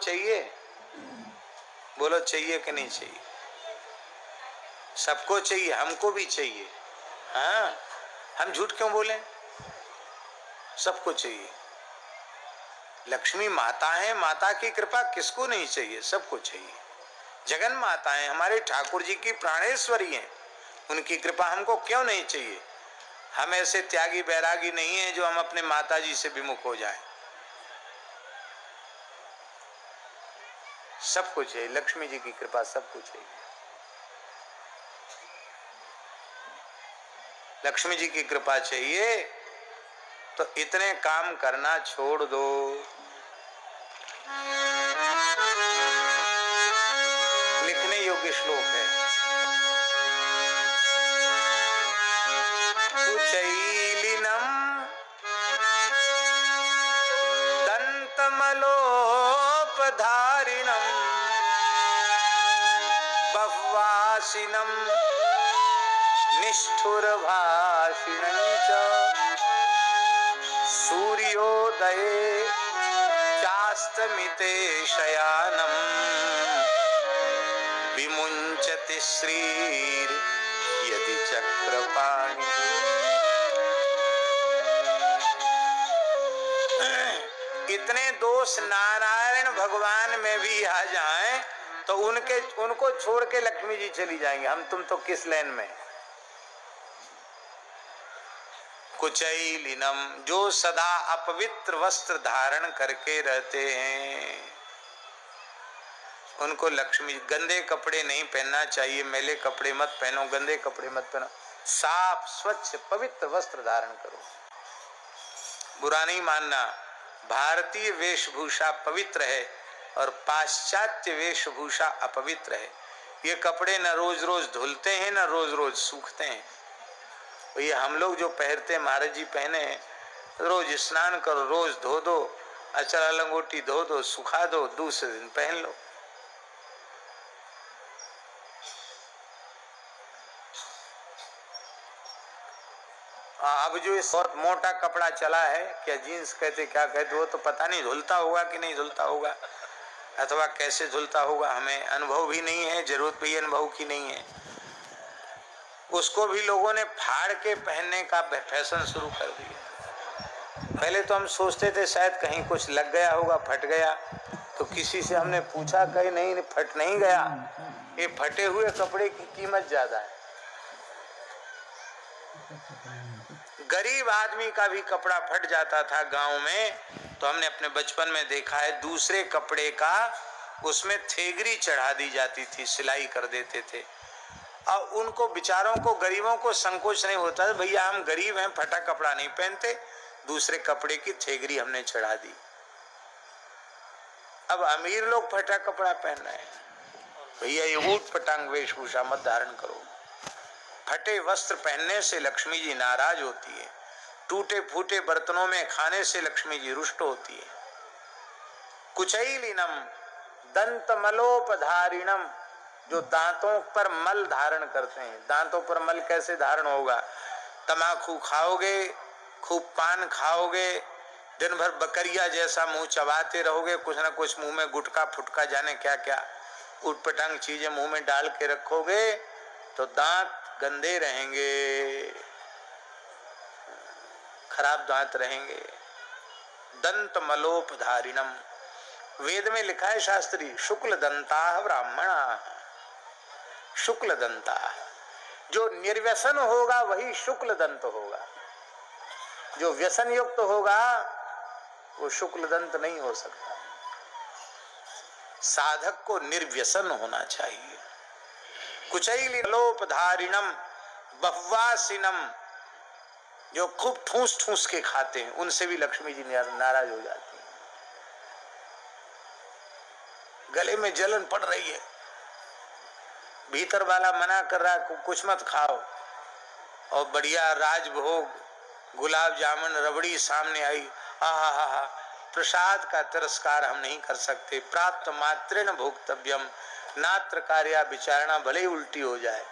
चाहिए? बोलो चाहिए कि नहीं चाहिए? सबको चाहिए, हमको भी चाहिए। हाँ, हम झूठ क्यों बोले? सबको चाहिए। लक्ष्मी माता है, माता की कृपा किसको नहीं चाहिए? सबको चाहिए। जगन माता है, हमारे ठाकुर जी की प्राणेश्वरी हैं, उनकी कृपा हमको क्यों नहीं चाहिए? हम ऐसे त्यागी बैरागी नहीं है जो हम अपने माता जी से विमुख हो जाएं। सबको चाहिए, लक्ष्मी जी की कृपा सबको चाहिए। लक्ष्मी जी की कृपा चाहिए तो इतने काम करना छोड़ दो। लिखने योग्य श्लोक है। कुचैलिनम दंतमलोपधारिणम बह्वासिनम निष्ठुरभाषिणं च सूर्योदये चास्तमिते शयानं विमुञ्चति श्रीर् यदि चक्रपाणि। इतने दोष नारायण भगवान में भी आ जाएं तो उनको छोड़ के लक्ष्मी जी चली जाएंगे। हम तुम तो किस लाइन में? कुचैलिनम, जो सदा अपवित्र वस्त्र धारण करके रहते हैं, उनको लक्ष्मी। गंदे कपड़े नहीं पहनना चाहिए, मैले कपड़े मत पहनो, गंदे कपड़े मत पहनो, साफ स्वच्छ पवित्र वस्त्र धारण करो। बुरा नहीं मानना, भारतीय वेशभूषा पवित्र है और पाश्चात्य वेशभूषा अपवित्र है। ये कपड़े न रोज रोज धुलते हैं न रोज रोज सूखते हैं। ये हम लोग जो पहनते हैं, महाराज जी पहने, रोज स्नान करो, रोज धो दो, अचरा लंगोटी धो दो, सुखा दो, दूसरे दिन पहन लो। अब जो इस बहुत मोटा कपड़ा चला है, क्या जीन्स कहते क्या कहते, वो तो पता नहीं धुलता होगा कि नहीं धुलता होगा, अथवा कैसे धुलता होगा, हमें अनुभव भी नहीं है, जरूरत भी अनुभव की नहीं है। उसको भी लोगों ने फाड़ के पहनने का फैशन शुरू कर दिया। पहले तो हम सोचते थे शायद कहीं कुछ लग गया होगा, फट गया, तो किसी से हमने पूछा, कहीं नहीं, फट नहीं गया। ये फटे हुए कपड़े की कीमत ज्यादा है। गरीब आदमी का भी कपड़ा फट जाता था गांव में, तो हमने अपने बचपन में देखा है, दूसरे कपड़े का उसमें थेगरी चढ़ा दी जाती थी, सिलाई कर देते थे। और उनको बेचारों को, गरीबों को संकोच नहीं होता था, भैया हम गरीब हैं, फटा कपड़ा नहीं पहनते, दूसरे कपड़े की थेगरी हमने चढ़ा दी। अब अमीर लोग फटा कपड़ा पहन रहे हैं। भैया ये ऊट पटांग वेशभूषा मत धारण करो। फटे वस्त्र पहनने से लक्ष्मी जी नाराज होती है। टूटे फूटे बर्तनों में खाने से लक्ष्मी जी रुष्ट होती है। कुचैलिनम दंतमलोपधारिणम, जो दांतों पर मल धारण करते हैं। दांतों पर मल कैसे धारण होगा? तमाकू खाओगे, खूब पान खाओगे, दिन भर बकरिया जैसा मुंह चबाते रहोगे, कुछ ना कुछ मुंह में गुटखा फुटका जाने क्या क्या उटपटांग चीजें मुंह में डाल के रखोगे, तो दांत गंदे रहेंगे, खराब दांत रहेंगे। दंत मलोपधारिणम, वेद में लिखा है शास्त्री, शुक्ल दंता ब्राह्मणा। शुक्ल दंता, जो निर्व्यसन होगा वही शुक्ल दंत होगा। जो व्यसन युक्त होगा वो शुक्ल दंत नहीं हो सकता। साधक को निर्व्यसन होना चाहिए। कुचैलिनलोपधारिणम बह्वासिनम, जो खूब ठूस ठूस के खाते हैं, उनसे भी लक्ष्मी जी नाराज हो जाती है। गले में जलन पड़ रही है, भीतर वाला मना कर रहा है कुछ मत खाओ, और बढ़िया राजभोग गुलाब जामुन रबड़ी सामने आई, हा, प्रसाद का तिरस्कार हम नहीं कर सकते। प्राप्त मात्रेण भोक्तव्यम, नात्र कार्या विचारणा, भले ही उल्टी हो जाए।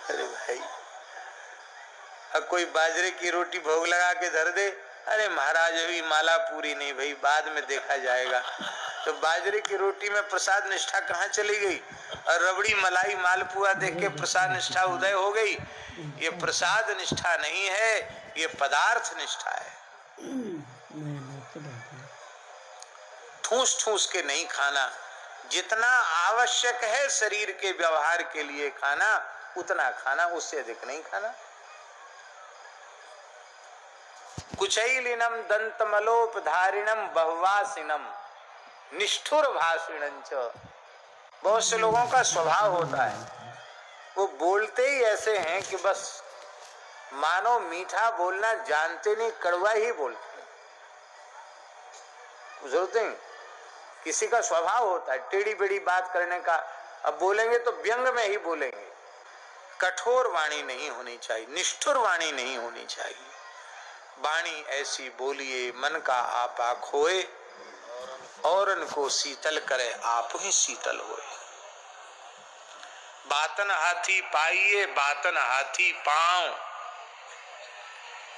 अरे भाई, अब कोई बाजरे की रोटी भोग लगा के धर दे अरे महाराज अभी माला पूरी नहीं भाई, बाद में देखा जाएगा। तो बाजरे की रोटी में प्रसाद निष्ठा कहाँ चली गई? और रबड़ी मलाई मालपुआ देख के प्रसाद निष्ठा उदय हो गई। ये प्रसाद निष्ठा नहीं है, ये पदार्थ निष्ठा है। ठूस ठूस के नहीं खाना, जितना आवश्यक है शरीर के व्यवहार के लिए खाना उतना खाना, उससे अधिक नहीं खाना। कुचैलिनम दंतमलोपधारिणम बहुवासिनम निष्ठुर भाषिणं च। बहुत से लोगों का स्वभाव होता है, वो बोलते ही ऐसे हैं कि बस मानो मीठा बोलना जानते नहीं, कड़वा ही बोलते हैं। बुझते किसी का स्वभाव होता है टेढ़ी बेड़ी बात करने का, अब बोलेंगे तो व्यंग में ही बोलेंगे। कठोर वाणी नहीं होनी चाहिए, निष्ठुर वाणी नहीं होनी चाहिए। वाणी ऐसी बोलिए मन का आपा खोए, औरन को शीतल करे आप ही शीतल होए। बातन हाथी पाइए बातन हाथी पांव,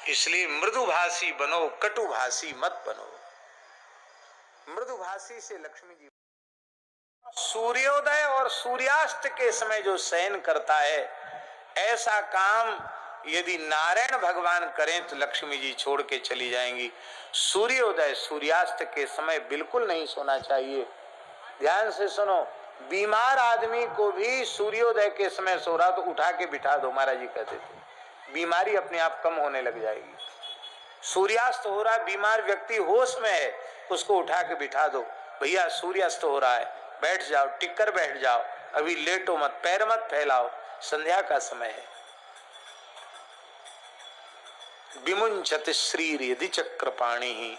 इसलिए मृदुभाषी बनो, कटुभाषी मत बनो। मृदुभाषी से लक्ष्मी जी। सूर्योदय और सूर्यास्त के समय जो शयन करता है, ऐसा काम यदि नारायण भगवान करें तो लक्ष्मी जी छोड़ के चली जाएंगी। सूर्योदय सूर्यास्त के समय बिल्कुल नहीं सोना चाहिए। ध्यान से सुनो, बीमार आदमी को भी सूर्योदय के समय सो रहा तो उठा के बिठा दो, महाराज जी कहते थे, बीमारी अपने आप कम होने लग जाएगी। सूर्यास्त हो रहा है, बीमार व्यक्ति होश में है, उसको उठा के बिठा दो, भैया सूर्यास्त हो रहा है, बैठ जाओ, टिककर बैठ जाओ, अभी लेटो मत, पैर मत फैलाओ, संध्या का समय है। विमुंचत श्रीर यदि चक्रपाणि ही,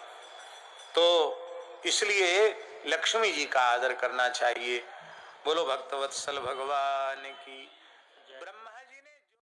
तो इसलिए लक्ष्मी जी का आदर करना चाहिए। बोलो भक्तवत्सल भगवान की।